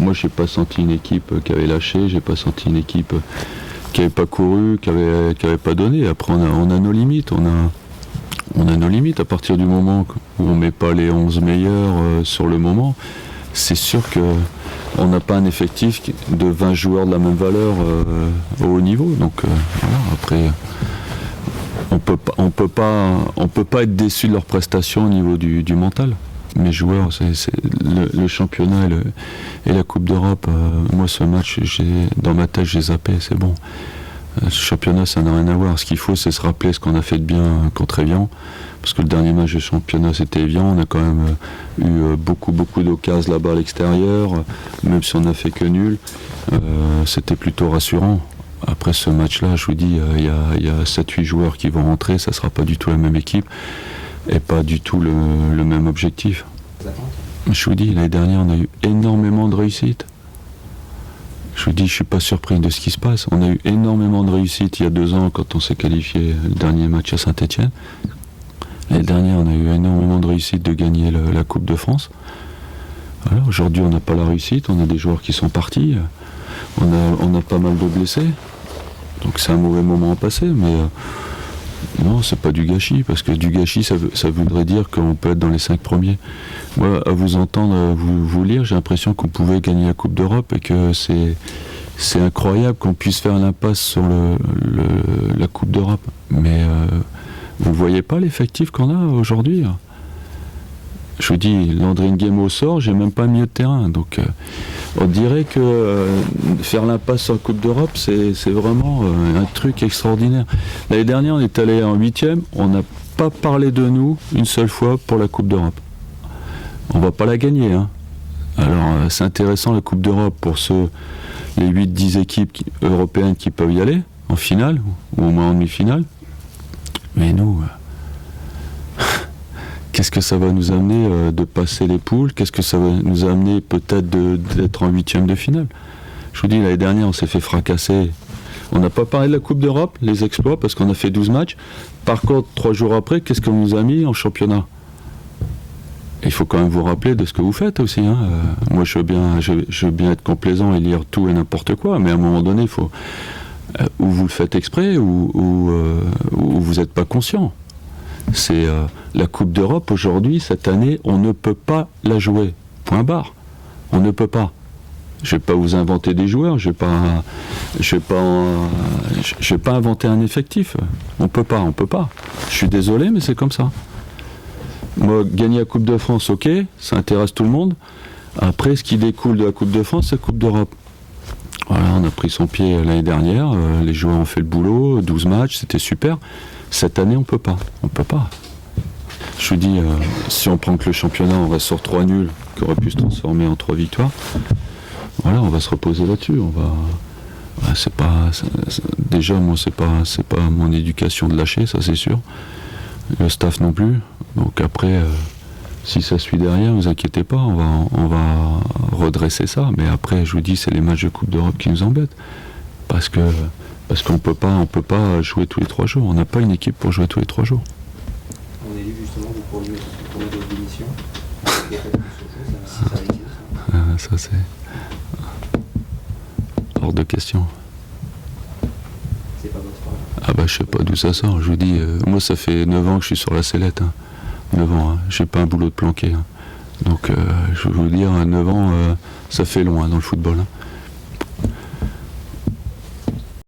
moi, j'ai pas senti une équipe qui avait lâché, j'ai pas senti une équipe qui avait pas couru, qui avait pas donné. Après, on a nos limites, on a nos limites. À partir du moment où on met pas les 11 meilleurs sur le moment, c'est sûr que on n'a pas un effectif de 20 joueurs de la même valeur au haut niveau. Donc voilà, après, on peut pas être déçu de leur prestation au niveau du mental. Mes joueurs, c'est le championnat et la Coupe d'Europe. Moi, ce match, dans ma tête, j'ai zappé, c'est bon. Ce championnat, ça n'a rien à voir. Ce qu'il faut, c'est se rappeler ce qu'on a fait de bien contre Evian. Parce que le dernier match de championnat, c'était Evian. On a quand même eu beaucoup d'occasions là-bas à l'extérieur. Même si on n'a fait que nul, c'était plutôt rassurant. Après ce match-là, je vous dis, il y a 7-8 joueurs qui vont rentrer. Ça ne sera pas du tout la même équipe. Et pas du tout le même objectif. Je vous dis, l'année dernière, on a eu énormément de réussite. Je vous dis, je ne suis pas surpris de ce qui se passe. On a eu énormément de réussite il y a 2 ans quand on s'est qualifié le dernier match à Saint-Étienne. L'année dernière, on a eu énormément de réussite de gagner la Coupe de France. Voilà, aujourd'hui, on n'a pas la réussite. On a des joueurs qui sont partis. On a pas mal de blessés. Donc c'est un mauvais moment à passer, mais... non, c'est pas du gâchis, parce que du gâchis, ça voudrait dire qu'on peut être dans les 5 premiers. Moi, à vous entendre, vous lire, j'ai l'impression qu'on pouvait gagner la Coupe d'Europe et que c'est incroyable qu'on puisse faire l'impasse sur la Coupe d'Europe. Mais vous voyez pas l'effectif qu'on a aujourd'hui. Je vous dis, Landry Nguemo sort, j'ai même pas milieu de terrain. Donc on dirait que faire l'impasse sur la Coupe d'Europe, c'est vraiment un truc extraordinaire. L'année dernière, on est allé en 8e, on n'a pas parlé de nous une seule fois pour la Coupe d'Europe. On va pas la gagner. Hein. Alors c'est intéressant la Coupe d'Europe pour les 8-10 équipes européennes qui peuvent y aller, en finale, ou au moins en demi-finale. Mais nous... qu'est-ce que ça va nous amener de passer les poules? Qu'est-ce que ça va nous amener peut-être d'être en 8e de finale? Je vous dis, l'année dernière, on s'est fait fracasser. On n'a pas parlé de la Coupe d'Europe, les exploits, parce qu'on a fait 12 matchs. Par contre, 3 jours après, qu'est-ce qu'on nous a mis en championnat? Il faut quand même vous rappeler de ce que vous faites aussi. Hein. Moi, je veux bien être complaisant et lire tout et n'importe quoi, mais à un moment donné, il faut... ou vous le faites exprès, ou vous n'êtes pas conscient. C'est la Coupe d'Europe aujourd'hui, cette année, on ne peut pas la jouer. Point barre. On ne peut pas. Je ne vais pas vous inventer des joueurs, je vais pas inventer un effectif. On peut pas. Je suis désolé, mais c'est comme ça. Moi, gagner la Coupe de France, ok, ça intéresse tout le monde. Après, ce qui découle de la Coupe de France, c'est la Coupe d'Europe. Voilà, on a pris son pied l'année dernière, les joueurs ont fait le boulot, 12 matchs, c'était super. Cette année, on peut pas. Je vous dis, si on prend que le championnat, on reste sur 3 nuls, qui aurait pu se transformer en 3 victoires. Voilà, on va se reposer là-dessus. Déjà, moi, c'est pas mon éducation de lâcher, ça c'est sûr. Le staff non plus. Donc après, si ça suit derrière, ne vous inquiétez pas, on va redresser ça. Mais après, je vous dis, c'est les matchs de Coupe d'Europe qui nous embêtent. Parce qu'on peut pas jouer tous les 3 jours. On n'a pas une équipe pour jouer tous les 3 jours. On est dit justement vous pourriez mettre votre démission. Ça c'est hors de question. C'est pas votre faute. Ah bah je sais pas d'où ça sort. Je vous dis, moi ça fait 9 ans que je suis sur la sellette. 9 ans, j'ai pas un boulot de planqué. Donc je vais vous dire, 9 ans, ça fait long dans le football.